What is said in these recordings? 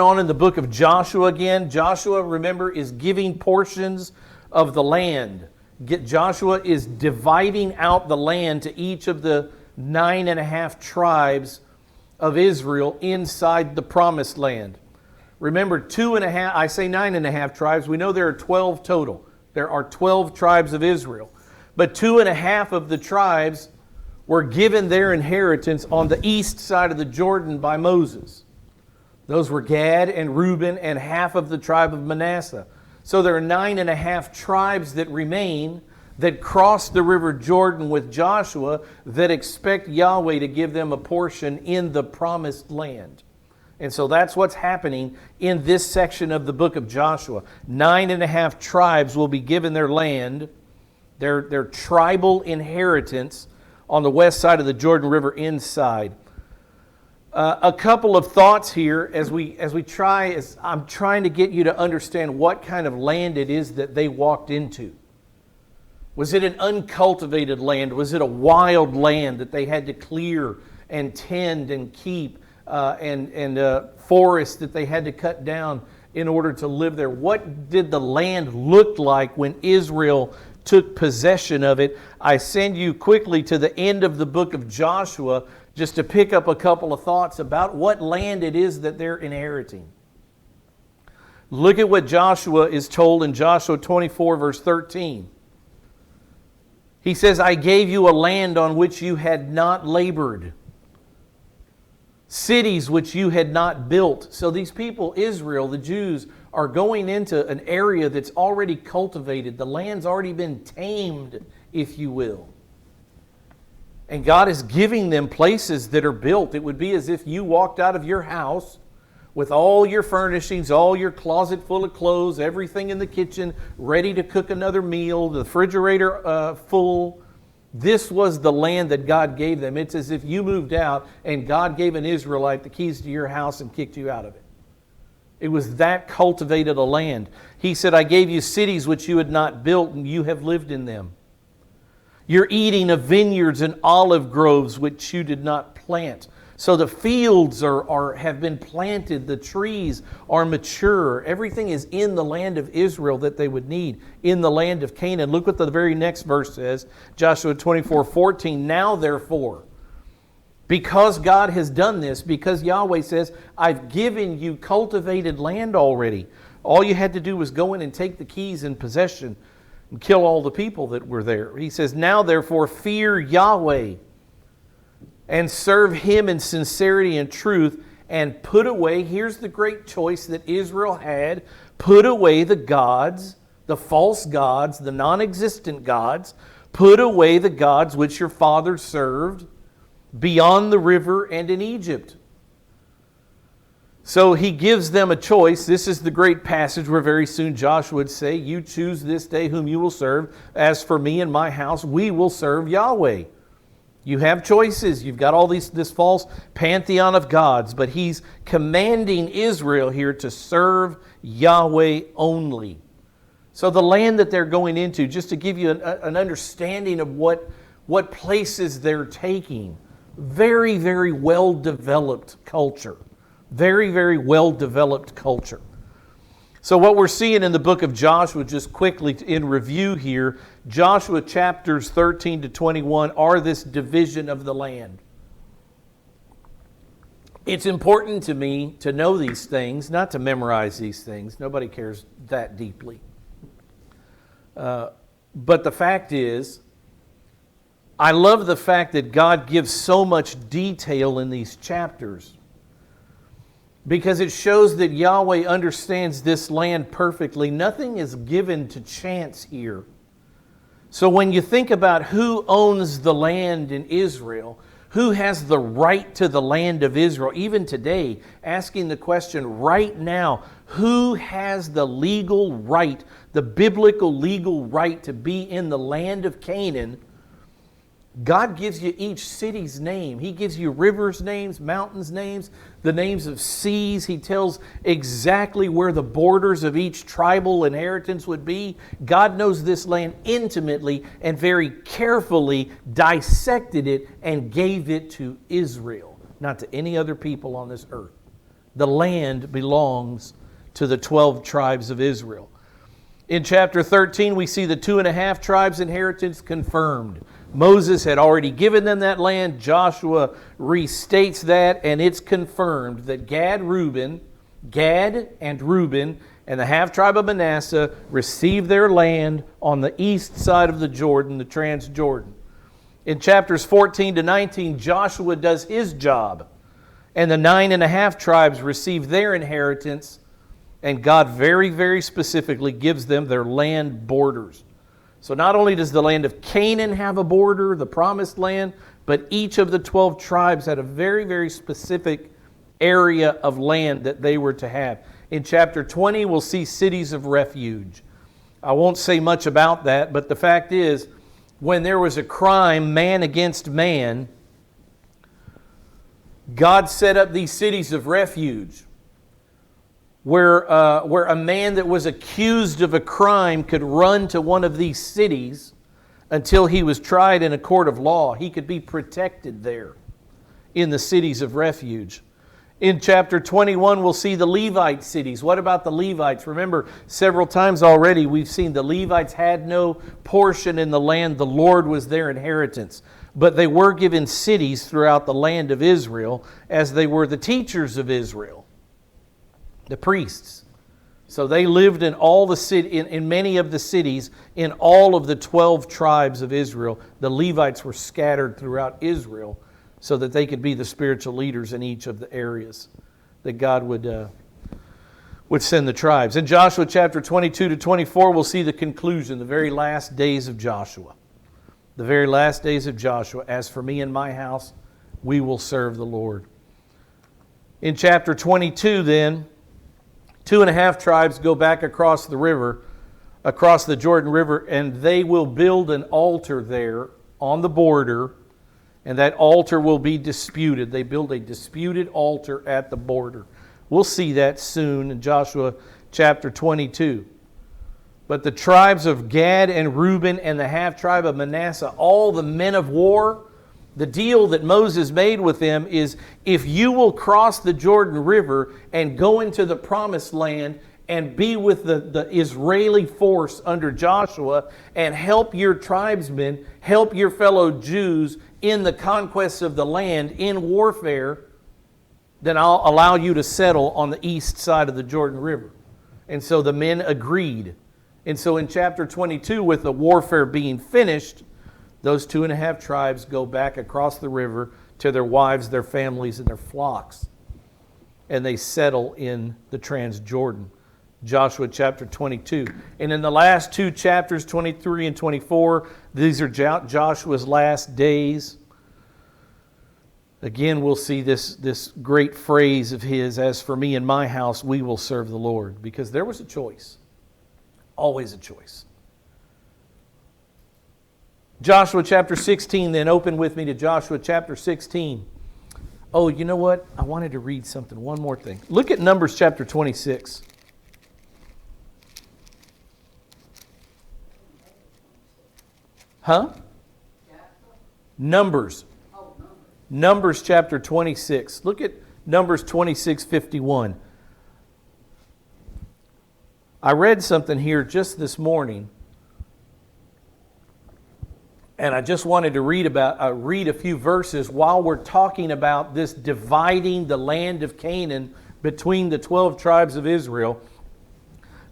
On in the book of Joshua again. Joshua, remember, is giving portions of the land. Joshua is dividing out the land to each of the 9.5 tribes of Israel inside the promised land. Remember, 2.5, I say 9.5 tribes. We know there are 12 total. There are 12 tribes of Israel. But 2.5 of the tribes were given their inheritance on the east side of the Jordan by Moses. Those were Gad and Reuben and half of the tribe of Manasseh. So there are 9.5 tribes that remain that cross the river Jordan with Joshua that expect Yahweh to give them a portion in the promised land. And so that's what's happening in this section of the book of Joshua. 9.5 tribes will be given their land, their tribal inheritance on the west side of the Jordan River inside. A couple of thoughts here I'm trying to get you to understand what kind of land it is that they walked into. Was it an uncultivated land? Was it a wild land that they had to clear and tend and keep, and forests that they had to cut down in order to live there? What did the land look like when Israel took possession of it? I send you quickly to the end of the book of Joshua just to pick up a couple of thoughts about what land it is that they're inheriting. Look at what Joshua is told in Joshua 24, verse 13. He says, I gave you a land on which you had not labored, cities which you had not built. So these people, Israel, the Jews, are going into an area that's already cultivated. The land's already been tamed, if you will. And God is giving them places that are built. It would be as if you walked out of your house with all your furnishings, all your closet full of clothes, everything in the kitchen, ready to cook another meal, the refrigerator full. This was the land that God gave them. It's as if you moved out and God gave an Israelite the keys to your house and kicked you out of it. It was that cultivated a land. He said, I gave you cities which you had not built, and you have lived in them. You're eating of vineyards and olive groves which you did not plant. So the fields have been planted, the trees are mature. Everything is in the land of Israel that they would need, in the land of Canaan. Look what the very next verse says, Joshua 24:14. Now therefore, because God has done this, because Yahweh says, I've given you cultivated land already. All you had to do was go in and take the keys in possession and kill all the people that were there. He says, now therefore fear Yahweh and serve Him in sincerity and truth, and put away, here's the great choice that Israel had, put away the gods, the false gods, the non-existent gods, put away the gods which your fathers served beyond the river and in Egypt. So he gives them a choice. This is the great passage where very soon Joshua would say, you choose this day whom you will serve. As for me and my house, we will serve Yahweh. You have choices. You've got all this false pantheon of gods, but he's commanding Israel here to serve Yahweh only. So the land that they're going into, just to give you an understanding of what places they're taking, very, very well-developed culture. Very, very well-developed culture. So what we're seeing in the book of Joshua, just quickly in review here, Joshua chapters 13 to 21 are this division of the land. It's important to me to know these things, not to memorize these things. Nobody cares that deeply. But the fact is, I love the fact that God gives so much detail in these chapters, because it shows that Yahweh understands this land perfectly. Nothing is given to chance here. So when you think about who owns the land in Israel, who has the right to the land of Israel, even today, asking the question right now, who has the legal right, the biblical legal right to be in the land of Canaan? God gives you each city's name. He gives you rivers' names, mountains' names, the names of seas. He tells exactly where the borders of each tribal inheritance would be. God knows this land intimately and very carefully dissected it and gave it to Israel, not to any other people on this earth. The land belongs to the 12 tribes of Israel. In chapter 13, we see the 2.5 tribes' inheritance confirmed. Moses had already given them that land. Joshua restates that, and it's confirmed that Gad and Reuben, and the half-tribe of Manasseh received their land on the east side of the Jordan, the Transjordan. In chapters 14 to 19, Joshua does his job, and the 9.5 tribes receive their inheritance, and God very, very specifically gives them their land borders. So not only does the land of Canaan have a border, the promised land, but each of the 12 tribes had a very, very specific area of land that they were to have. In chapter 20, we'll see cities of refuge. I won't say much about that, but the fact is, when there was a crime, man against man, God set up these cities of refuge where a man that was accused of a crime could run to one of these cities until he was tried in a court of law. He could be protected there in the cities of refuge. In chapter 21, we'll see the Levite cities. What about the Levites? Remember, several times already we've seen the Levites had no portion in the land. The Lord was their inheritance. But they were given cities throughout the land of Israel, as they were the teachers of Israel, the priests. So they lived in all the in many of the cities in all of the 12 tribes of Israel. The Levites were scattered throughout Israel, so that they could be the spiritual leaders in each of the areas that God would send the tribes. In Joshua chapter 22 to 24, we'll see the conclusion, the very last days of Joshua. The very last days of Joshua. As for me and my house, we will serve the Lord. In chapter 22 then, 2.5 tribes go back across the river, across the Jordan River, and they will build an altar there on the border, and that altar will be disputed. They build a disputed altar at the border. We'll see that soon in Joshua chapter 22. But the tribes of Gad and Reuben and the half-tribe of Manasseh, all the men of war, the deal that Moses made with them is, if you will cross the Jordan River and go into the promised land and be with the Israeli force under Joshua and help your tribesmen, help your fellow Jews in the conquest of the land, in warfare, then I'll allow you to settle on the east side of the Jordan River. And so the men agreed. And so in chapter 22, with the warfare being finished, those 2.5 tribes go back across the river to their wives, their families, and their flocks. And they settle in the Transjordan. Joshua chapter 22. And in the last 2 chapters, 23 and 24, these are Joshua's last days. Again, we'll see this great phrase of his, as for me and my house, we will serve the Lord. Because there was a choice. Always a choice. Joshua chapter 16, then open with me to Joshua chapter 16. Oh, you know what? I wanted to read something. One more thing. Look at Numbers chapter 26. Huh? Numbers. Numbers chapter 26. Look at Numbers 26:51. I read something here just this morning, and I just wanted to read a few verses while we're talking about this dividing the land of Canaan between the 12 tribes of Israel.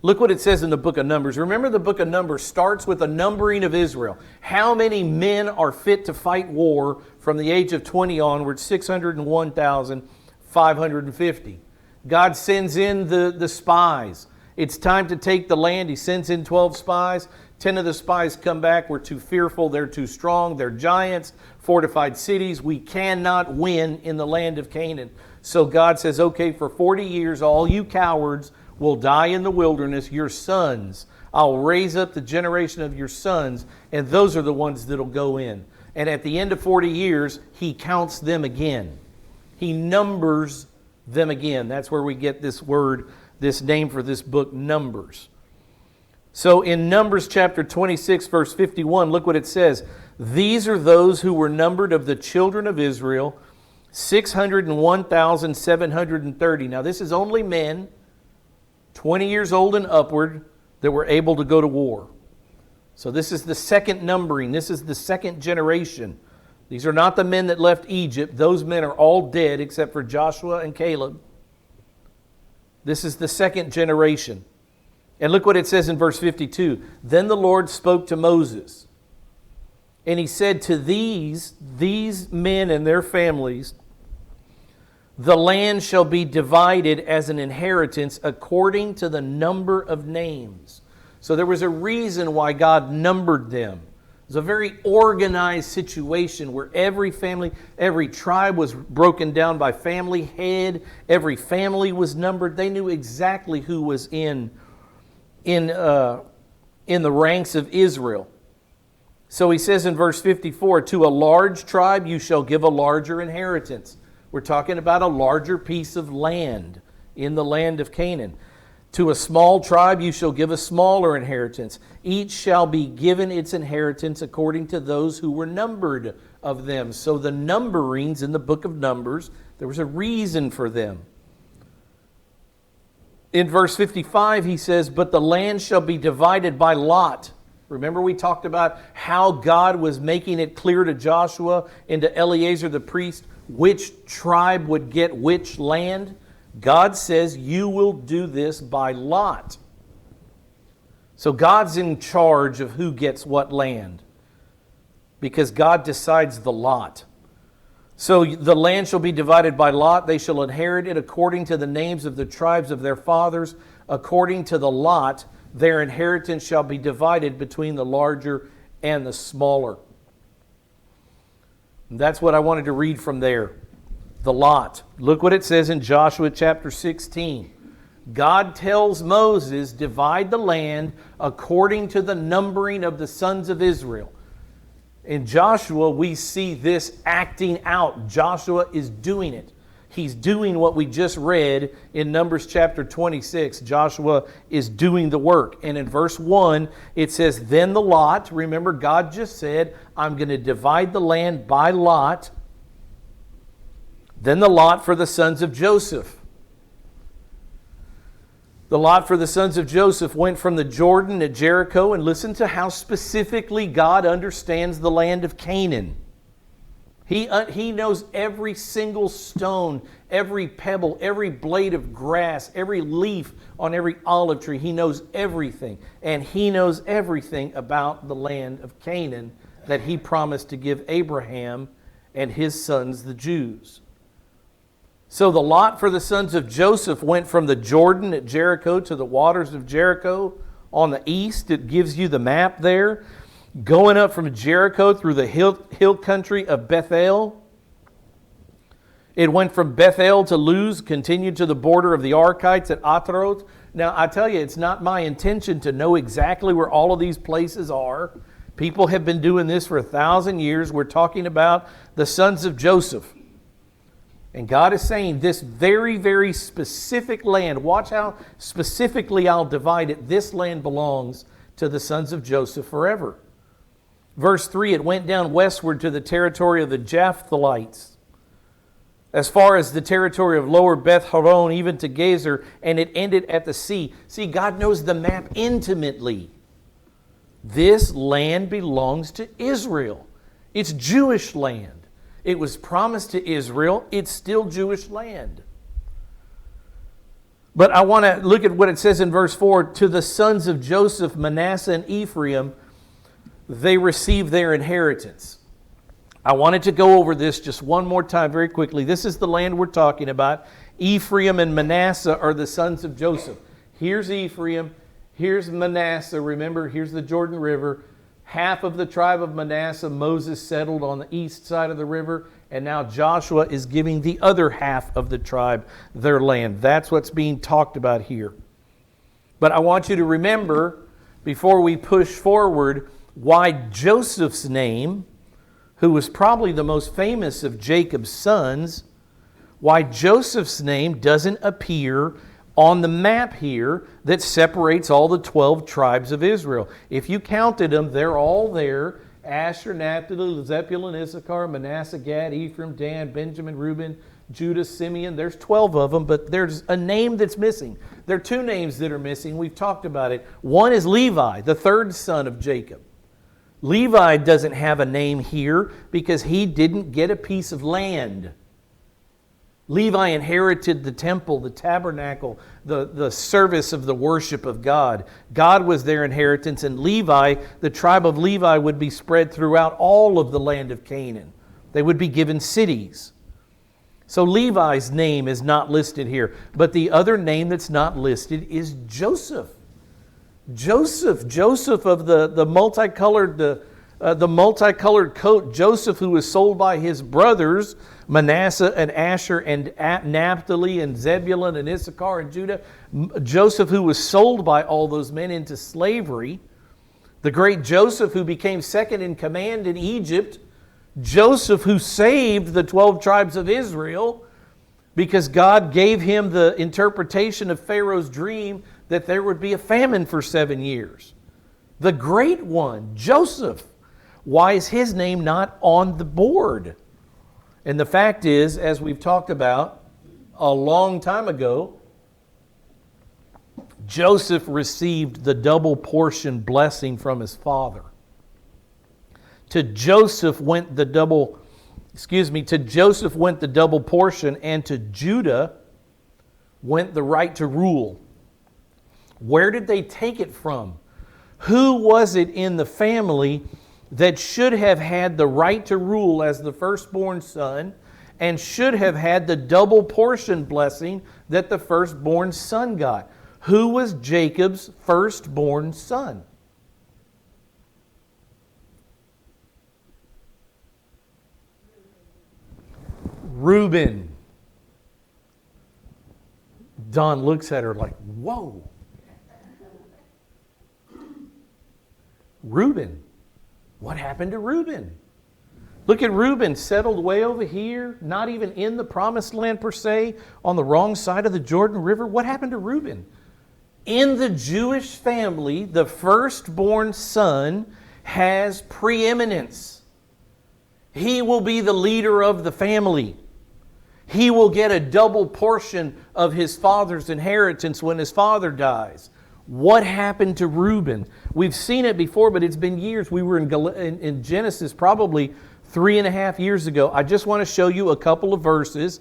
Look what it says in the book of Numbers. Remember, the book of Numbers starts with a numbering of Israel. How many men are fit to fight war from the age of 20 onward? 601,550. God sends in the spies. It's time to take the land. He sends in 12 spies. 10 of the spies come back. We're too fearful. They're too strong. They're giants, fortified cities. We cannot win in the land of Canaan. So God says, okay, for 40 years, all you cowards will die in the wilderness. Your sons, I'll raise up the generation of your sons, and those are the ones that'll go in. And at the end of 40 years, he counts them again. He numbers them again. That's where we get this word, this name for this book, Numbers. So in Numbers chapter 26, verse 51, look what it says. These are those who were numbered of the children of Israel, 601,730. Now this is only men 20 years old and upward that were able to go to war. So this is the second numbering. This is the second generation. These are not the men that left Egypt. Those men are all dead except for Joshua and Caleb. This is the second generation. And look what it says in verse 52. Then the Lord spoke to Moses, and he said to these men and their families, the land shall be divided as an inheritance according to the number of names. So there was a reason why God numbered them. It was a very organized situation where every family, every tribe was broken down by family head. Every family was numbered. They knew exactly who was in the ranks of Israel. So he says in verse 54, to a large tribe you shall give a larger inheritance. We're talking about a larger piece of land in the land of Canaan. To a small tribe you shall give a smaller inheritance. Each shall be given its inheritance according to those who were numbered of them. So the numberings in the book of Numbers, there was a reason for them. In verse 55 he says, but the land shall be divided by lot. Remember we talked about how God was making it clear to Joshua and to Eleazar the priest which tribe would get which land? God says you will do this by lot. So God's in charge of who gets what land, because God decides the lot. So the land shall be divided by lot. They shall inherit it according to the names of the tribes of their fathers. According to the lot, their inheritance shall be divided between the larger and the smaller. And that's what I wanted to read from there. The lot. Look what it says in Joshua chapter 16. God tells Moses, divide the land according to the numbering of the sons of Israel. In Joshua, we see this acting out. Joshua is doing it. He's doing what we just read in Numbers chapter 26. Joshua is doing the work. And in verse 1, it says, then the lot. Remember, God just said, I'm going to divide the land by lot. Then the lot for the sons of Joseph. The lot for the sons of Joseph went from the Jordan at Jericho, and listen to how specifically God understands the land of Canaan. He knows every single stone, every pebble, every blade of grass, every leaf on every olive tree. He knows everything. And he knows everything about the land of Canaan that he promised to give Abraham and his sons, the Jews. So the lot for the sons of Joseph went from the Jordan at Jericho to the waters of Jericho on the east. It gives you the map there. Going up from Jericho through the hill country of Bethel. It went from Bethel to Luz, continued to the border of the Arkites at Atroth. Now, I tell you, it's not my intention to know exactly where all of these places are. People have been doing this for 1,000 years. We're talking about the sons of Joseph. And God is saying this very, very specific land, watch how specifically I'll divide it. This land belongs to the sons of Joseph forever. Verse 3, it went down westward to the territory of the Japhthites, as far as the territory of lower Beth Horon, even to Gezer, and it ended at the sea. See, God knows the map intimately. This land belongs to Israel. It's Jewish land. It was promised to Israel. It's still Jewish land. But I want to look at what it says in verse 4. To the sons of Joseph, Manasseh and Ephraim, they received their inheritance. I wanted to go over this just one more time very quickly. This is the land we're talking about. Ephraim and Manasseh are the sons of Joseph. Here's Ephraim. Here's Manasseh. Remember, here's the Jordan River. Half of the tribe of Manasseh, Moses settled on the east side of the river. And now Joshua is giving the other half of the tribe their land. That's what's being talked about here. But I want you to remember, before we push forward, why Joseph's name, who was probably the most famous of Jacob's sons, why Joseph's name doesn't appear on the map here that separates all the 12 tribes of Israel. If you counted them, they're all there, Asher, Naphtali, Zebulun, Issachar, Manasseh, Gad, Ephraim, Dan, Benjamin, Reuben, Judah, Simeon. There's 12 of them, but there's a name that's missing. There are two names that are missing. We've talked about it. One is Levi, the third son of Jacob. Levi doesn't have a name here because he didn't get a piece of land. Levi inherited the temple, the tabernacle, the service of the worship of God. God was their inheritance, and Levi, the tribe of Levi, would be spread throughout all of the land of Canaan. They would be given cities. So Levi's name is not listed here. But the other name that's not listed is Joseph. Joseph of the multicolored coat. Joseph, who was sold by his brothers, Manasseh and Asher and Naphtali and Zebulun and Issachar and Judah. Joseph, who was sold by all those men into slavery. The great Joseph, who became second in command in Egypt. Joseph, who saved the 12 tribes of Israel because God gave him the interpretation of Pharaoh's dream that there would be a famine for 7 years. The great one, Joseph. Why is his name not on the board? And the fact is, as we've talked about a long time ago, Joseph received the double portion blessing from his father. To Joseph went the double portion, and to Judah went the right to rule. Where did they take it from? Who was it in the family that should have had the right to rule as the firstborn son and should have had the double portion blessing that the firstborn son got? Who was Jacob's firstborn son? Reuben. Don looks at her like, whoa. Reuben. What happened to Reuben? Look at Reuben, settled way over here, not even in the promised land per se, on the wrong side of the Jordan River. What happened to Reuben? In the Jewish family, the firstborn son has preeminence. He will be the leader of the family. He will get a double portion of his father's inheritance when his father dies. What happened to Reuben? We've seen it before, but it's been years. We were in Genesis probably 3.5 years ago. I just want to show you a couple of verses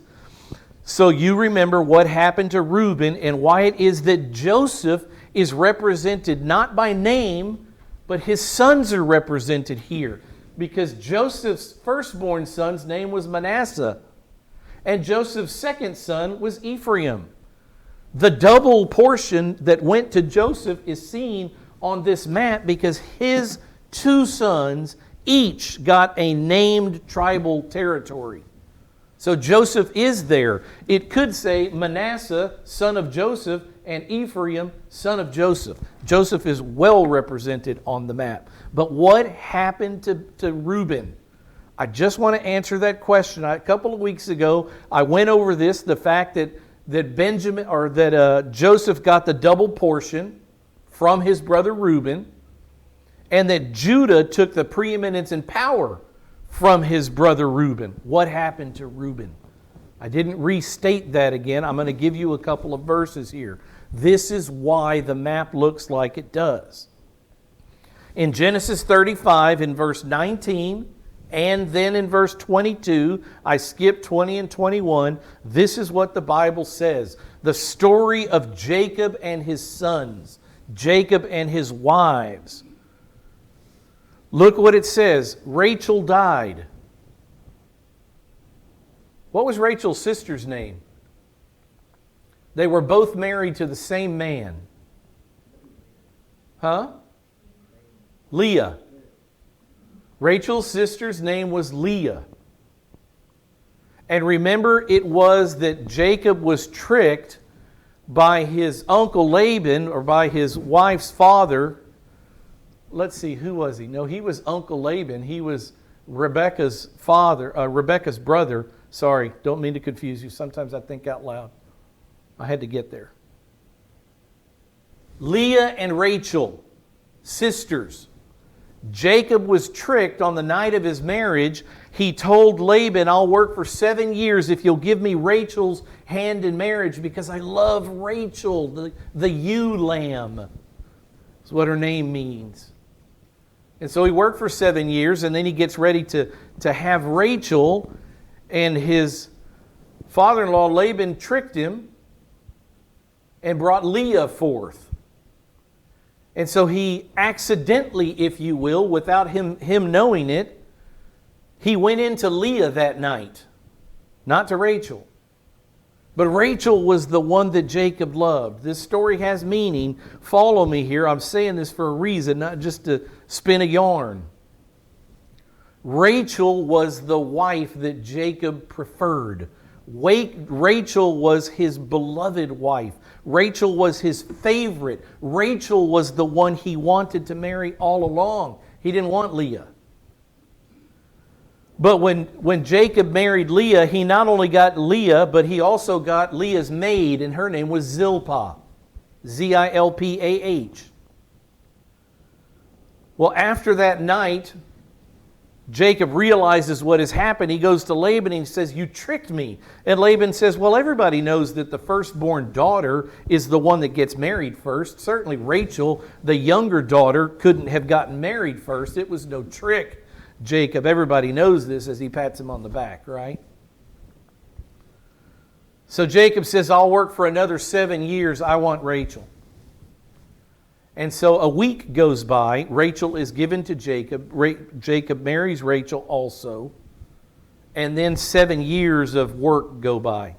so you remember what happened to Reuben and why it is that Joseph is represented not by name, but his sons are represented here. Because Joseph's firstborn son's name was Manasseh, and Joseph's second son was Ephraim. The double portion that went to Joseph is seen on this map because his two sons each got a named tribal territory. So Joseph is there. It could say Manasseh, son of Joseph, and Ephraim, son of Joseph. Joseph is well represented on the map. But what happened to Reuben? I just want to answer that question. A couple of weeks ago, I went over this, the fact that Joseph got the double portion from his brother Reuben, and that Judah took the preeminence and power from his brother Reuben. What happened to Reuben? I didn't restate that again. I'm going to give you a couple of verses here. This is why the map looks like it does. In Genesis 35, in verse 19, and then in verse 22, I skipped 20 and 21, this is what the Bible says. The story of Jacob and his sons, Jacob and his wives. Look what it says. Rachel died. What was Rachel's sister's name? They were both married to the same man. Huh? Leah. Rachel's sister's name was Leah. And remember, it was that Jacob was tricked by his uncle Laban, or by his wife's father. Let's see, who was he? No, he was Uncle Laban. He was Rebekah's father, Rebekah's brother. Sorry, don't mean to confuse you. Sometimes I think out loud. I had to get there. Leah and Rachel, sisters. Jacob was tricked on the night of his marriage. He told Laban, I'll work for 7 years if you'll give me Rachel's hand in marriage because I love Rachel, the ewe lamb. That's what her name means. And so he worked for 7 years, and then he gets ready to have Rachel, and his father-in-law Laban tricked him and brought Leah forth. And so he accidentally, if you will, without him knowing it, he went into Leah that night, not to Rachel. But Rachel was the one that Jacob loved. This story has meaning. Follow me here. I'm saying this for a reason, not just to spin a yarn. Rachel was the wife that Jacob preferred. Rachel was his beloved wife. Rachel was his favorite. Rachel was the one he wanted to marry all along. He didn't want Leah. But when Jacob married Leah, he not only got Leah, but he also got Leah's maid, and her name was Zilpah. Zilpah. Well, after that night, Jacob realizes what has happened. He goes to Laban and he says, you tricked me. And Laban says, well, everybody knows that the firstborn daughter is the one that gets married first. Certainly Rachel, the younger daughter, couldn't have gotten married first. It was no trick, Jacob. Everybody knows this as he pats him on the back, right? So Jacob says, I'll work for another 7 years. I want Rachel. And so a week goes by. Rachel is given to Jacob. Jacob marries Rachel also. And then 7 years of work go by.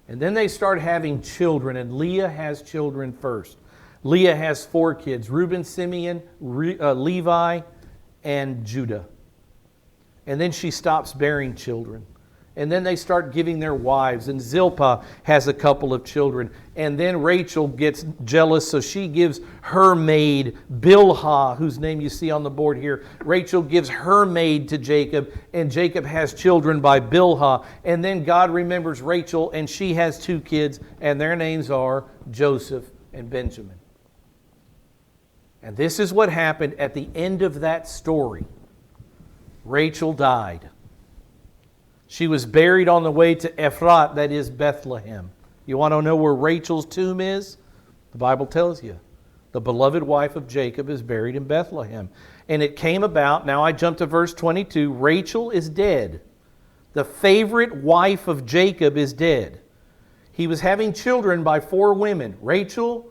And then they start having children. And Leah has children first. Leah has 4 kids. Reuben, Simeon, Levi, and Judah. And then she stops bearing children. And then they start giving their wives. And Zilpah has a couple of children. And then Rachel gets jealous, so she gives her maid, Bilhah, whose name you see on the board here. Rachel gives her maid to Jacob, and Jacob has children by Bilhah. And then God remembers Rachel, and she has 2 kids, and their names are Joseph and Benjamin. And this is what happened at the end of that story. Rachel died. She was buried on the way to Ephrat, that is Bethlehem. You want to know where Rachel's tomb is? The Bible tells you. The beloved wife of Jacob is buried in Bethlehem. And it came about, now I jump to verse 22, Rachel is dead. The favorite wife of Jacob is dead. He was having children by 4 women, Rachel,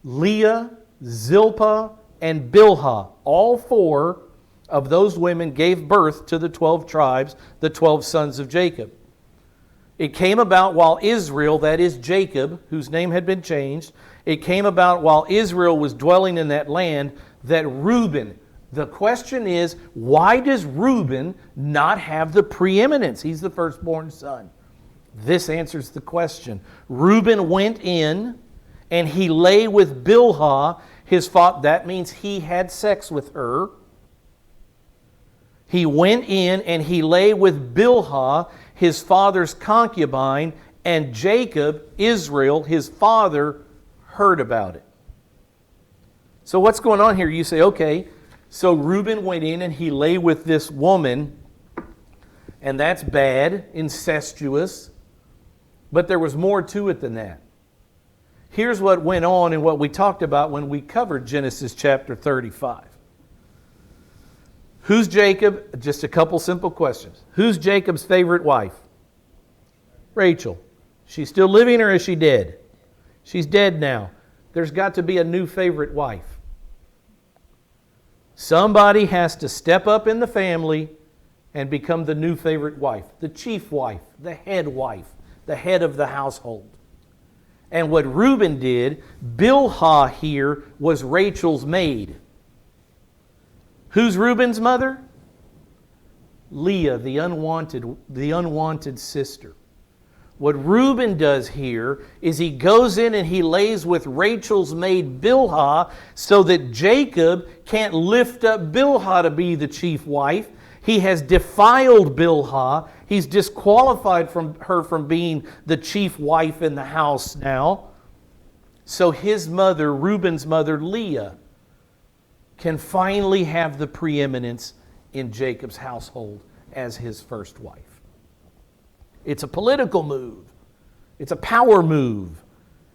Leah, Zilpah, and Bilhah. All 4 of those women gave birth to the 12 tribes, the 12 sons of Jacob. It came about while Israel, that is Jacob, whose name had been changed, it came about while Israel was dwelling in that land that Reuben, the question is, why does Reuben not have the preeminence? He's the firstborn son. This answers the question. Reuben went in and he lay with Bilhah, his father. That means he had sex with her. He went in and he lay with Bilhah, his father's concubine, and Jacob, Israel, his father, heard about it. So what's going on here? You say, okay, so Reuben went in and he lay with this woman, and that's bad, incestuous, but there was more to it than that. Here's what went on and what we talked about when we covered Genesis chapter 35. Who's Jacob? Just a couple simple questions. Who's Jacob's favorite wife? Rachel. She's still living or is she dead? She's dead now. There's got to be a new favorite wife. Somebody has to step up in the family and become the new favorite wife, the chief wife, the head of the household. And what Reuben did, Bilhah here was Rachel's maid. Who's Reuben's mother? Leah, the unwanted sister. What Reuben does here is he goes in and he lays with Rachel's maid Bilhah so that Jacob can't lift up Bilhah to be the chief wife. He has defiled Bilhah. He's disqualified her from being the chief wife in the house now. So his mother, Reuben's mother, Leah, can finally have the preeminence in Jacob's household as his first wife. It's a political move. It's a power move.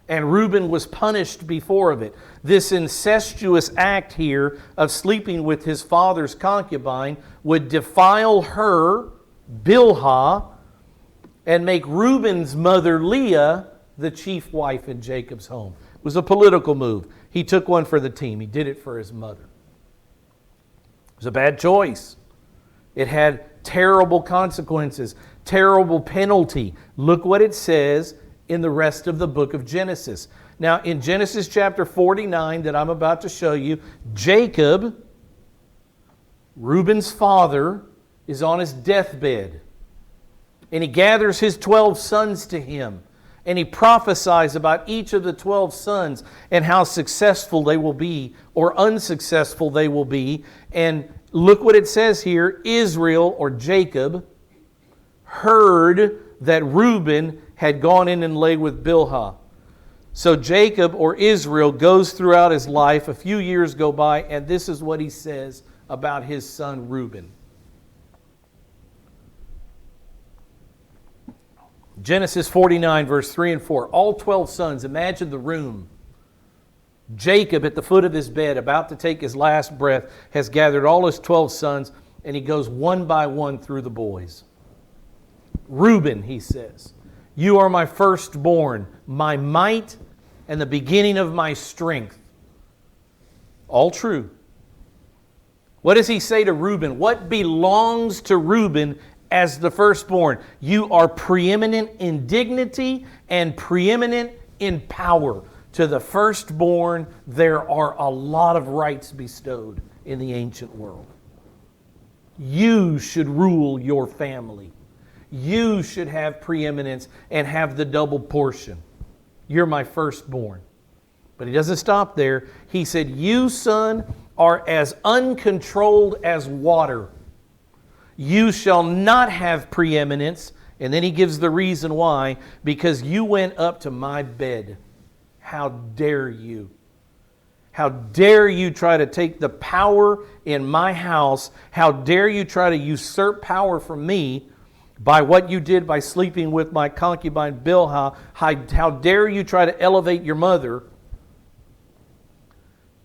And Reuben was punished before of it. This incestuous act here of sleeping with his father's concubine would defile her, Bilhah, and make Reuben's mother, Leah, the chief wife in Jacob's home. It was a political move. He took one for the team. He did it for his mother. It was a bad choice. It had terrible consequences, terrible penalty. Look what it says in the rest of the book of Genesis. Now, in Genesis chapter 49 that I'm about to show you, Jacob, Reuben's father, is on his deathbed. And he gathers his 12 sons to him. And he prophesies about each of the 12 sons and how successful they will be or unsuccessful they will be. And look what it says here. Israel, or Jacob, heard that Reuben had gone in and lay with Bilhah. So Jacob, or Israel, goes throughout his life. A few years go by, and this is what he says about his son Reuben. Genesis 49, verse 3 and 4. All 12 sons, imagine the room. Jacob, at the foot of his bed, about to take his last breath, has gathered all his 12 sons, and he goes one by one through the boys. Reuben, he says, you are my firstborn, my might, and the beginning of my strength. All true. What does he say to Reuben? What belongs to Reuben as the firstborn? You are preeminent in dignity and preeminent in power. To the firstborn, there are a lot of rights bestowed in the ancient world. You should rule your family. You should have preeminence and have the double portion. You're my firstborn. But he doesn't stop there. He said, you, son, are as uncontrolled as water. You shall not have preeminence. And then he gives the reason why. Because you went up to my bed. How dare you? How dare you try to take the power in my house? How dare you try to usurp power from me by what you did by sleeping with my concubine Bilhah? How dare you try to elevate your mother?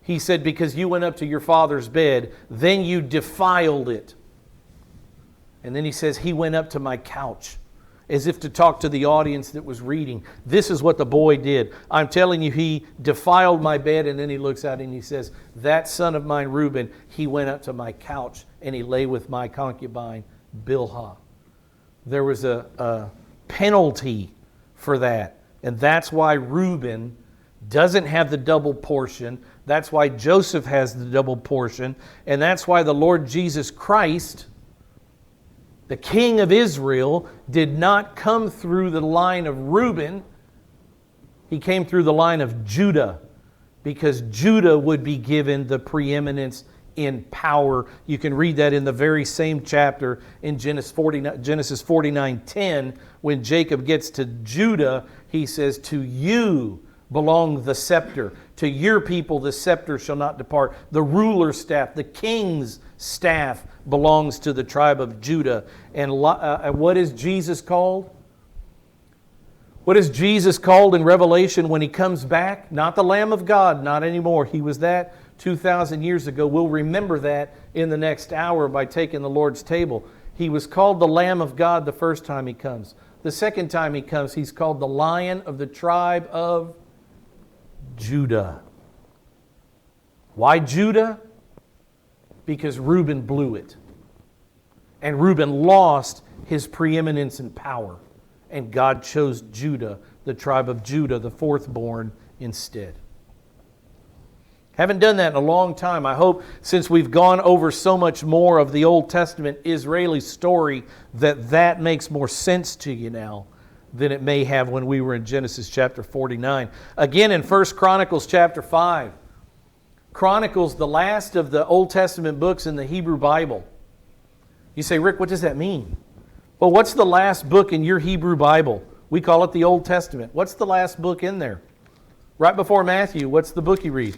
He said, because you went up to your father's bed, then you defiled it. And then he says, he went up to my couch, as if to talk to the audience that was reading. This is what the boy did. I'm telling you, he defiled my bed. And then he looks out and he says, that son of mine, Reuben, he went up to my couch and he lay with my concubine Bilhah. There was a penalty for that. And that's why Reuben doesn't have the double portion. That's why Joseph has the double portion. And that's why the Lord Jesus Christ, the King of Israel, did not come through the line of Reuben. He came through the line of Judah, because Judah would be given the preeminence in power. You can read that in the very same chapter in Genesis 49:10. When Jacob gets to Judah, he says, to you belong the scepter. To your people the scepter shall not depart. The ruler's staff, the king's staff, belongs to the tribe of Judah. And what is Jesus called? What is Jesus called in Revelation when he comes back? Not the Lamb of God, not anymore. He was that 2,000 years ago. We'll remember that in the next hour by taking the Lord's table. He was called the Lamb of God the first time he comes. The second time he comes, he's called the Lion of the tribe of Judah. Why Judah? Because Reuben blew it. And Reuben lost his preeminence and power. And God chose Judah, the tribe of Judah, the fourthborn, instead. Haven't done that in a long time. I hope, since we've gone over so much more of the Old Testament Israeli story, that makes more sense to you now than it may have when we were in Genesis chapter 49. Again, in 1 Chronicles chapter 5. Chronicles, the last of the Old Testament books in the Hebrew Bible. You say, Rick, what does that mean? Well, what's the last book in your Hebrew Bible? We call it the Old Testament. What's the last book in there? Right before Matthew, what's the book you read?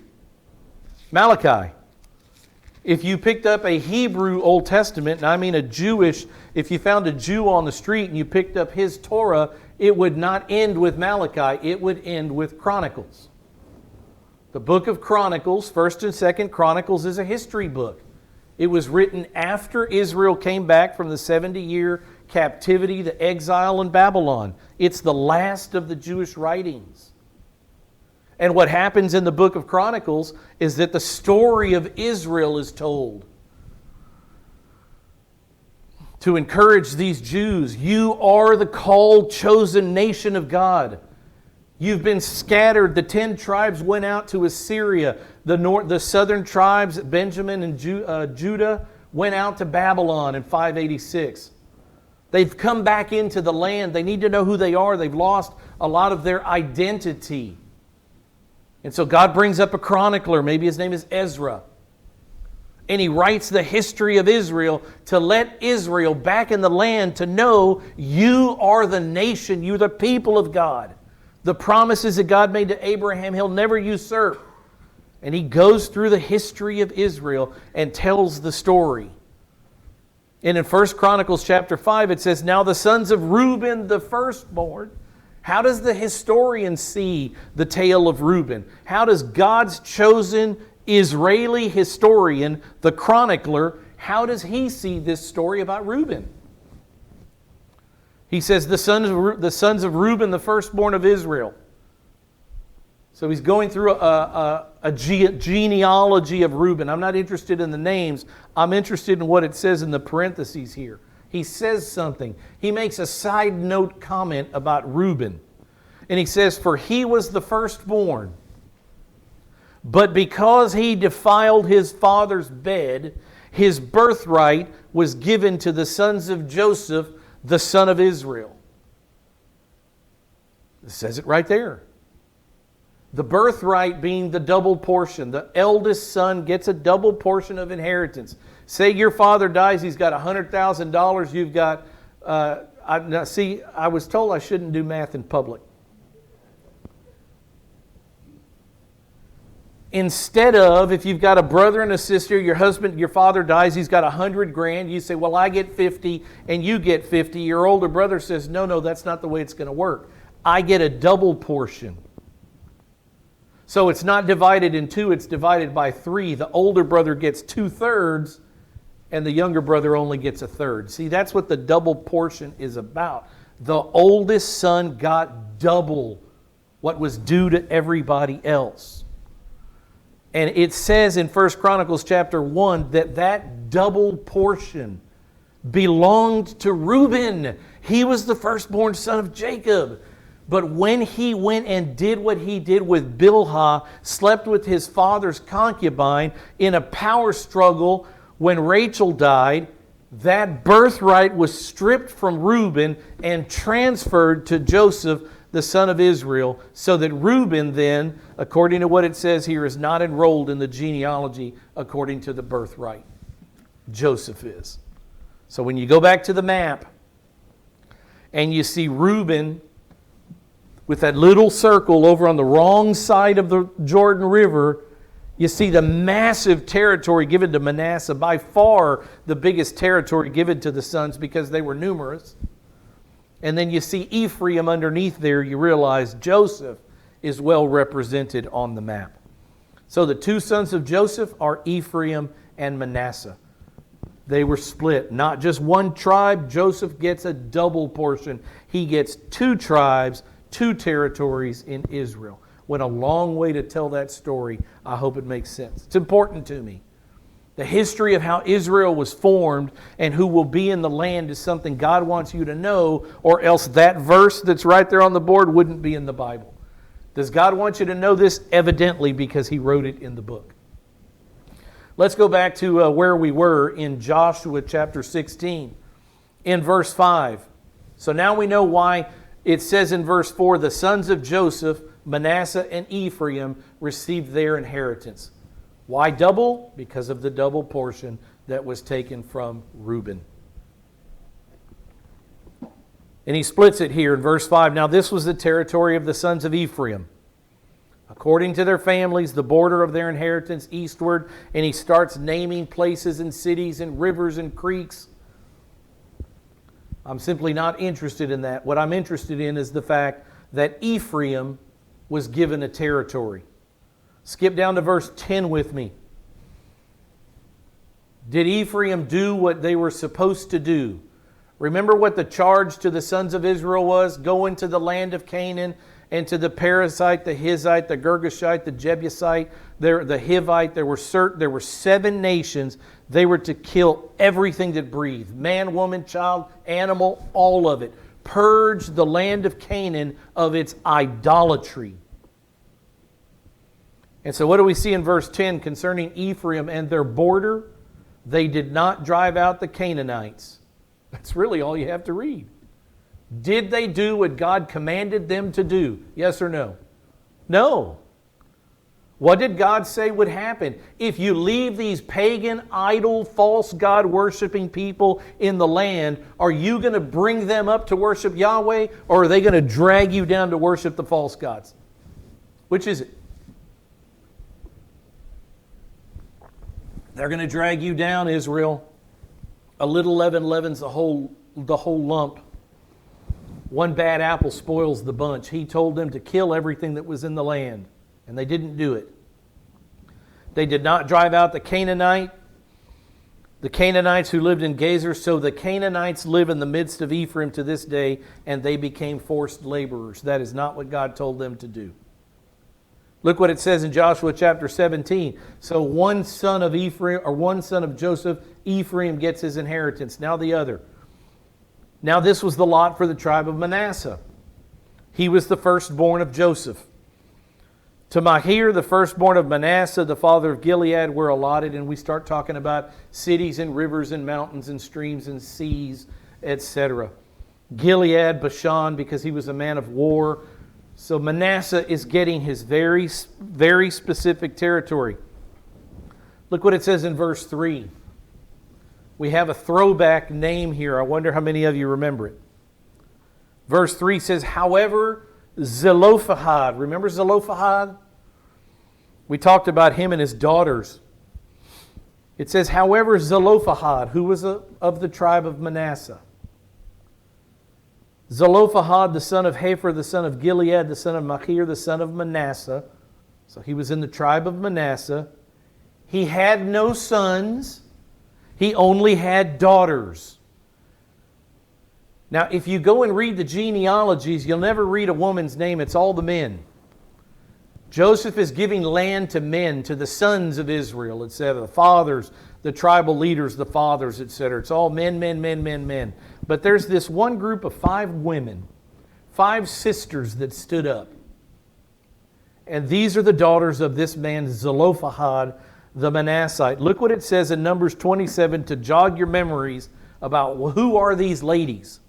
Malachi. If you picked up a Hebrew Old Testament, and I mean a Jewish, if you found a Jew on the street and you picked up his Torah, it would not end with Malachi, it would end with Chronicles. The Book of Chronicles, 1st and 2nd Chronicles, is a history book. It was written after Israel came back from the 70-year captivity, the exile in Babylon. It's the last of the Jewish writings. And what happens in the Book of Chronicles is that the story of Israel is told to encourage these Jews. You are the called, chosen nation of God. You've been scattered. The 10 tribes went out to Assyria. The southern tribes, Benjamin and Judah, went out to Babylon in 586. They've come back into the land. They need to know who they are. They've lost a lot of their identity. And so God brings up a chronicler. Maybe his name is Ezra. And he writes the history of Israel to let Israel back in the land to know you are the nation. You're the people of God. The promises that God made to Abraham, He'll never usurp. And he goes through the history of Israel and tells the story. And in 1 Chronicles chapter 5, it says, now the sons of Reuben, the firstborn. How does the historian see the tale of Reuben? How does God's chosen Israeli historian, the chronicler, how does he see this story about Reuben? He says, the sons of Reuben, the firstborn of Israel. So he's going through a genealogy of Reuben. I'm not interested in the names. I'm interested in what it says in the parentheses here. He says something. He makes a side note comment about Reuben. And he says, for he was the firstborn. But because he defiled his father's bed, his birthright was given to the sons of Joseph, the son of Israel. It says it right there. The birthright being the double portion. The eldest son gets a double portion of inheritance. Say your father dies, he's got $100,000. You've got, I was told I shouldn't do math in public. Instead of, if you've got a brother and a sister, your father dies, he's got $100,000. You say, well, I get 50 and you get 50. Your older brother says, no, that's not the way it's going to work. I get a double portion. So it's not divided in two, it's divided by 3. The older brother gets 2/3 and the younger brother only gets 1/3. See, that's what the double portion is about. The oldest son got double what was due to everybody else. And it says in 1 Chronicles chapter 1 that double portion belonged to Reuben. He was the firstborn son of Jacob. But when he went and did what he did with Bilhah, slept with his father's concubine in a power struggle when Rachel died, that birthright was stripped from Reuben and transferred to Joseph, the son of Israel, so that Reuben then, according to what it says here, is not enrolled in the genealogy according to the birthright. Joseph is. So when you go back to the map and you see Reuben with that little circle over on the wrong side of the Jordan River, you see the massive territory given to Manasseh, by far the biggest territory given to the sons because they were numerous. And then you see Ephraim underneath there, you realize Joseph is well represented on the map. So the 2 sons of Joseph are Ephraim and Manasseh. They were split. Not just one tribe. Joseph gets a double portion. He gets 2 tribes, 2 territories in Israel. Went a long way to tell that story. I hope it makes sense. It's important to me. The history of how Israel was formed and who will be in the land is something God wants you to know, or else that verse that's right there on the board wouldn't be in the Bible. Does God want you to know this? Evidently, because He wrote it in the book. Let's go back to where we were in Joshua chapter 16, in verse 5. So now we know why it says in verse 4, the sons of Joseph, Manasseh and Ephraim, received their inheritance. Why double? Because of the double portion that was taken from Reuben. And he splits it here in verse 5. Now this was the territory of the sons of Ephraim. according to their families, the border of their inheritance eastward, and he starts naming places and cities and rivers and creeks. I'm simply not interested in that. What I'm interested in is the fact that Ephraim was given a territory. Skip down to verse 10 with me. Did Ephraim do what they were supposed to do? Remember what the charge to the sons of Israel was? Go into the land of Canaan, and to the Perizzite, the Hittite, the Girgashite, the Jebusite, the Hivite. There were 7 nations. They were to kill everything that breathed. Man, woman, child, animal, all of it. Purge the land of Canaan of its idolatry. And so what do we see in verse 10 concerning Ephraim and their border? They did not drive out the Canaanites. That's really all you have to read. Did they do what God commanded them to do? Yes or no? No. What did God say would happen? If you leave these pagan, idol, false God worshiping people in the land, are you going to bring them up to worship Yahweh, or are they going to drag you down to worship the false gods? Which is it? They're going to drag you down, Israel. A little leaven leavens the whole lump. One bad apple spoils the bunch. He told them to kill everything that was in the land, and they didn't do it. They did not drive out the Canaanites who lived in Gezer, so the Canaanites live in the midst of Ephraim to this day, and they became forced laborers. That is not what God told them to do. Look what it says in Joshua chapter 17. So one son of Ephraim, or one son of Joseph, Ephraim gets his inheritance. Now the other. Now this was the lot for the tribe of Manasseh. He was the firstborn of Joseph. To Machir, the firstborn of Manasseh, the father of Gilead, were allotted, and we start talking about cities and rivers and mountains and streams and seas, etc. Gilead, Bashan, because he was a man of war. So Manasseh is getting his very, very specific territory. Look what it says in verse 3. We have a throwback name here. I wonder how many of you remember it. Verse 3 says, however, Zelophehad. Remember Zelophehad? We talked about him and his daughters. It says, however, Zelophehad, who was of the tribe of Manasseh. Zelophehad, the son of Hepher, the son of Gilead, the son of Machir, the son of Manasseh. So he was in the tribe of Manasseh. He had no sons. He only had daughters. Now, if you go and read the genealogies, you'll never read a woman's name. It's all the men. Joseph is giving land to men, to the sons of Israel, etc. The fathers, the tribal leaders, the fathers, etc. It's all men, men, men, men, men. But there's this one group of 5 women, 5 sisters that stood up. And these are the daughters of this man, Zelophehad, the Manassite. Look what it says in Numbers 27 to jog your memories about who are these ladies.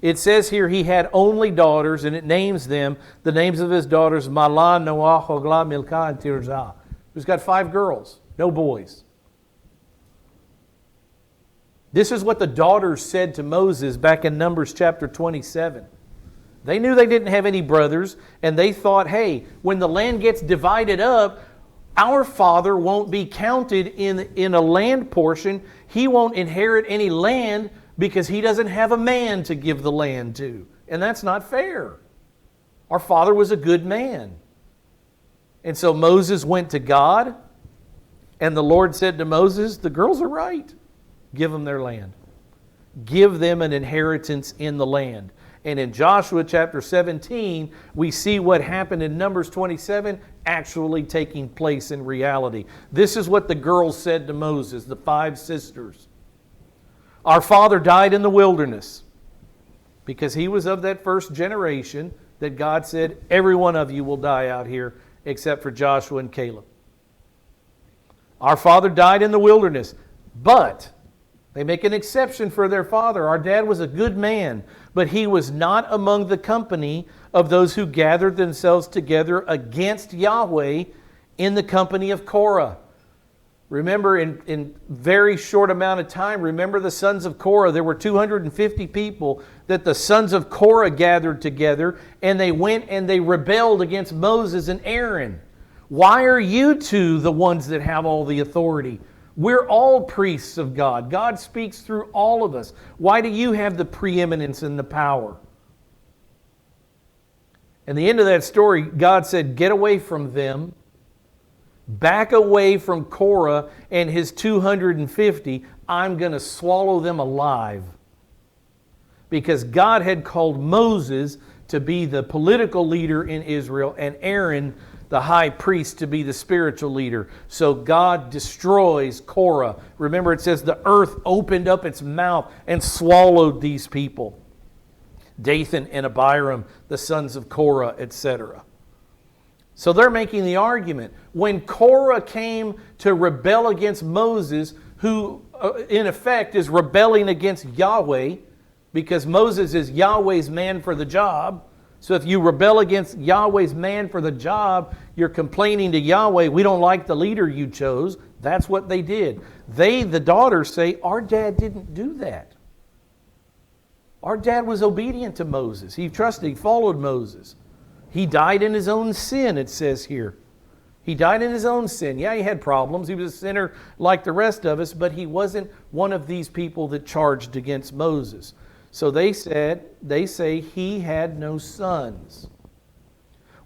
It says here he had only daughters, and it names them, the names of his daughters, Mahlah, Noah, Hoglah, Milcah, and Tirzah. He's got 5 girls, no boys. This is what the daughters said to Moses back in Numbers chapter 27. They knew they didn't have any brothers, and they thought, hey, when the land gets divided up, our father won't be counted in a land portion. He won't inherit any land because he doesn't have a man to give the land to. And that's not fair. Our father was a good man. And so Moses went to God, and the Lord said to Moses, the girls are right. Give them their land. Give them an inheritance in the land. And in Joshua chapter 17, we see what happened in Numbers 27 actually taking place in reality. This is what the girls said to Moses, the 5 sisters. Our father died in the wilderness because he was of that first generation that God said, every one of you will die out here except for Joshua and Caleb. Our father died in the wilderness, but they make an exception for their father. Our dad was a good man, but he was not among the company of those who gathered themselves together against Yahweh in the company of Korah. Remember, in very short amount of time, remember the sons of Korah. There were 250 people that the sons of Korah gathered together, and they went and they rebelled against Moses and Aaron. Why are you two the ones that have all the authority? We're all priests of God. God speaks through all of us. Why do you have the preeminence and the power? And the end of that story, God said, get away from them. Back away from Korah and his 250. I'm going to swallow them alive. Because God had called Moses to be the political leader in Israel and Aaron, the high priest, to be the spiritual leader. So God destroys Korah. Remember, it says the earth opened up its mouth and swallowed these people. Dathan and Abiram, the sons of Korah, etc. So they're making the argument. When Korah came to rebel against Moses, who in effect is rebelling against Yahweh, because Moses is Yahweh's man for the job. So if you rebel against Yahweh's man for the job, you're complaining to Yahweh, we don't like the leader you chose. That's what they did. They, the daughters, say, our dad didn't do that. Our dad was obedient to Moses. He trusted, he followed Moses. He died in his own sin, it says here. He died in his own sin. Yeah, he had problems. He was a sinner like the rest of us, but he wasn't one of these people that charged against Moses. So they say he had no sons.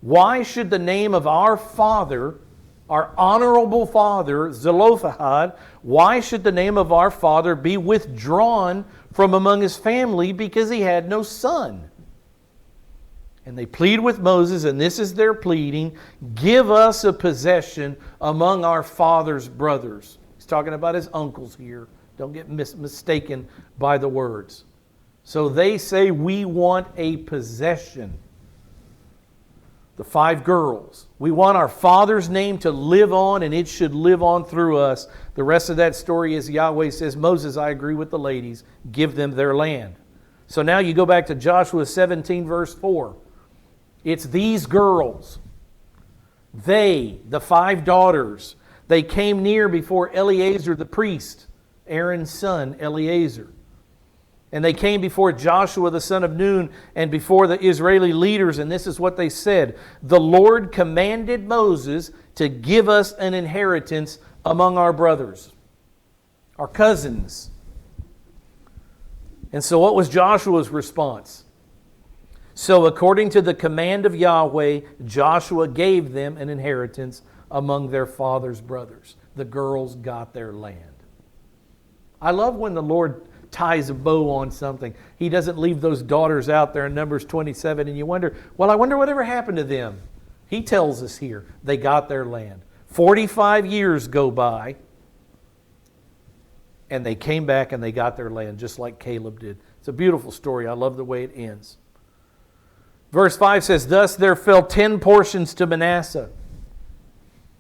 Why should the name of our father, our honorable father, Zelophehad, why should the name of our father be withdrawn from among his family because he had no son? And they plead with Moses, and this is their pleading, give us a possession among our father's brothers. He's talking about his uncles here. Don't get mistaken by the words. So they say, we want a possession. The 5 girls. We want our father's name to live on, and it should live on through us. The rest of that story is Yahweh says, Moses, I agree with the ladies. Give them their land. So now you go back to Joshua 17, verse 4. It's these girls. They, the 5 daughters, they came near before Eleazar the priest, Aaron's son, Eleazar. And they came before Joshua the son of Nun and before the Israeli leaders, and this is what they said. The Lord commanded Moses to give us an inheritance among our brothers, our cousins. And so what was Joshua's response? So according to the command of Yahweh, Joshua gave them an inheritance among their father's brothers. The girls got their land. I love when the Lord ties a bow on something. He doesn't leave those daughters out there in Numbers 27 and you wonder, well, I wonder whatever happened to them. He tells us here, they got their land. 45 years go by and they came back and they got their land just like Caleb did. It's a beautiful story. I love the way it ends. Verse 5 says, thus there fell 10 portions to Manasseh.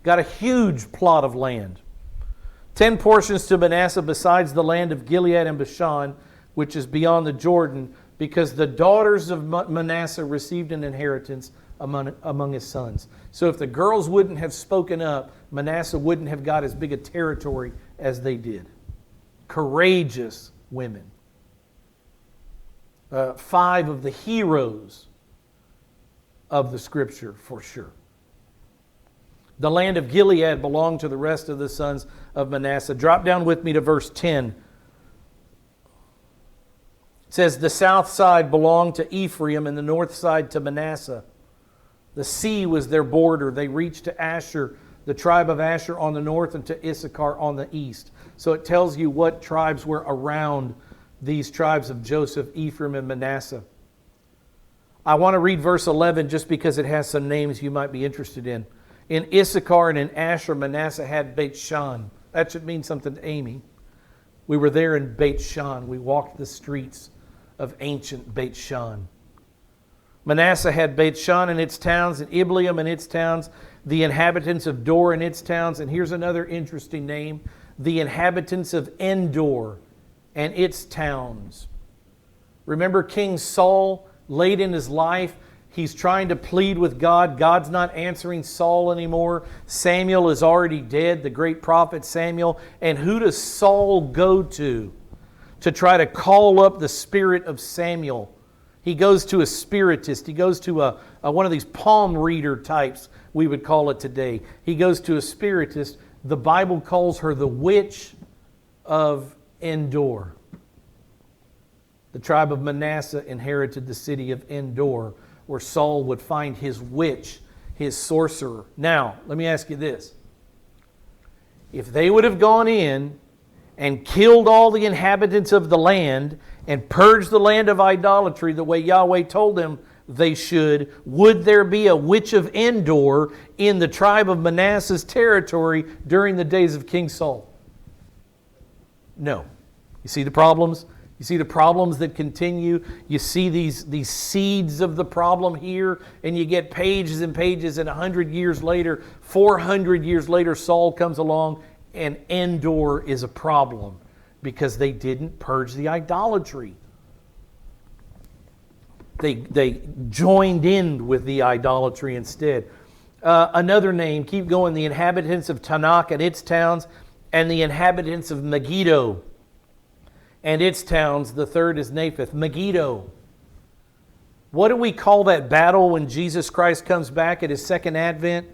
Got a huge plot of land. 10 portions to Manasseh besides the land of Gilead and Bashan, which is beyond the Jordan, because the daughters of Manasseh received an inheritance among his sons. So if the girls wouldn't have spoken up, Manasseh wouldn't have got as big a territory as they did. Courageous women. 5 of the heroes of the Scripture, for sure. The land of Gilead belonged to the rest of the sons of Manasseh. Drop down with me to verse 10. It says, the south side belonged to Ephraim and the north side to Manasseh. The sea was their border. They reached to Asher, the tribe of Asher on the north, and to Issachar on the east. So it tells you what tribes were around these tribes of Joseph, Ephraim, and Manasseh. I want to read verse 11 just because it has some names you might be interested in. In Issachar and in Asher, Manasseh had Beit Shan. That should mean something to Amy. We were there in Beit Shan. We walked the streets of ancient Beit Shan. Manasseh had Beit Shan and its towns, and Ibleam and its towns, the inhabitants of Dor and its towns, and here's another interesting name, the inhabitants of Endor and its towns. Remember King Saul late in his life, He's trying to plead with God. God's not answering Saul anymore. Samuel is already dead, the great prophet Samuel. And who does Saul go to try to call up the spirit of Samuel? He goes to a spiritist. He goes to one of these palm reader types, we would call it today. He goes to a spiritist. The Bible calls her the witch of Endor. The tribe of Manasseh inherited the city of Endor, where Saul would find his witch, his sorcerer. Now, let me ask you this. If they would have gone in and killed all the inhabitants of the land and purged the land of idolatry the way Yahweh told them they should, would there be a witch of Endor in the tribe of Manasseh's territory during the days of King Saul? No. You see the problems? You see the problems that continue. You see these seeds of the problem here, and you get pages and pages, and 100 years later, 400 years later, Saul comes along, and Endor is a problem because they didn't purge the idolatry. They joined in with the idolatry instead. Another name, keep going, the inhabitants of Tanakh and its towns, and the inhabitants of Megiddo and its towns. The third is Naphath. Megiddo. What do we call that battle when Jesus Christ comes back at His second advent?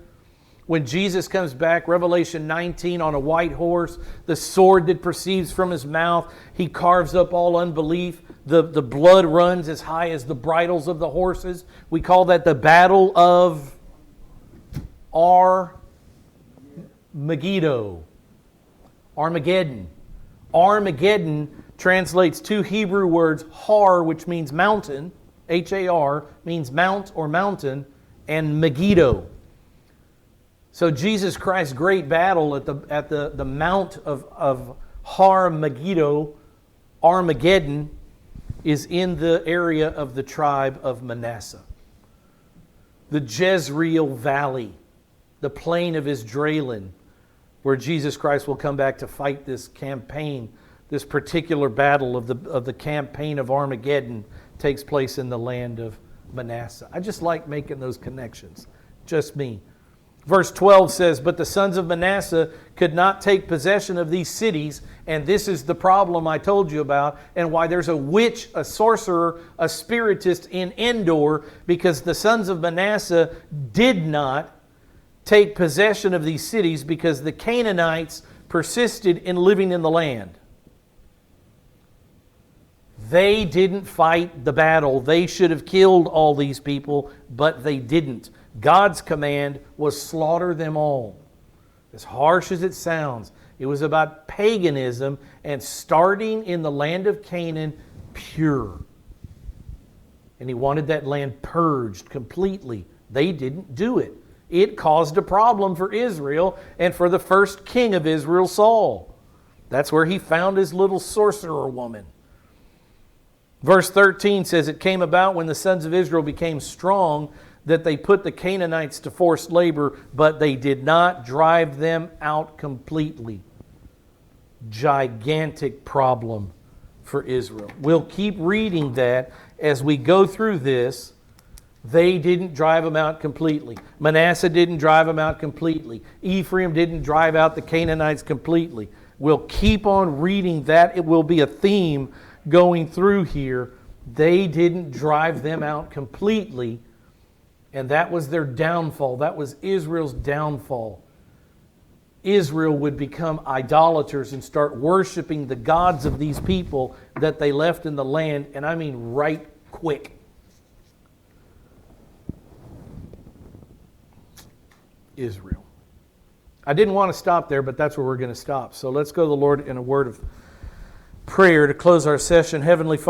When Jesus comes back, Revelation 19, on a white horse, the sword that proceeds from His mouth, He carves up all unbelief. The blood runs as high as the bridles of the horses. We call that the battle of Megiddo. Armageddon. Armageddon translates two Hebrew words, har, which means mountain, H-A-R, means mount or mountain, and Megiddo. So Jesus Christ's great battle at the mount of Har Megiddo, Armageddon, is in the area of the tribe of Manasseh. The Jezreel Valley, the plain of Isdraelon, where Jesus Christ will come back to fight this campaign. This particular battle of the campaign of Armageddon takes place in the land of Manasseh. I just like making those connections. Just me. Verse 12 says, but the sons of Manasseh could not take possession of these cities, and this is the problem I told you about, and why there's a witch, a sorcerer, a spiritist in Endor, because the sons of Manasseh did not take possession of these cities because the Canaanites persisted in living in the land. They didn't fight the battle. They should have killed all these people, but they didn't. God's command was slaughter them all. As harsh as it sounds, it was about paganism and starting in the land of Canaan pure. And He wanted that land purged completely. They didn't do it. It caused a problem for Israel and for the first king of Israel, Saul. That's where he found his little sorcerer woman. Verse 13 says, it came about when the sons of Israel became strong that they put the Canaanites to forced labor, but they did not drive them out completely. Gigantic problem for Israel. We'll keep reading that as we go through this. They didn't drive them out completely. Manasseh didn't drive them out completely. Ephraim didn't drive out the Canaanites completely. We'll keep on reading that. It will be a theme going through here. They didn't drive them out completely, and that was their downfall. That was Israel's downfall. Israel would become idolaters and start worshiping the gods of these people that they left in the land, and I mean right quick. Israel. I didn't want to stop there, but that's where we're going to stop. So let's go to the Lord in a word of prayer to close our session. Heavenly Father,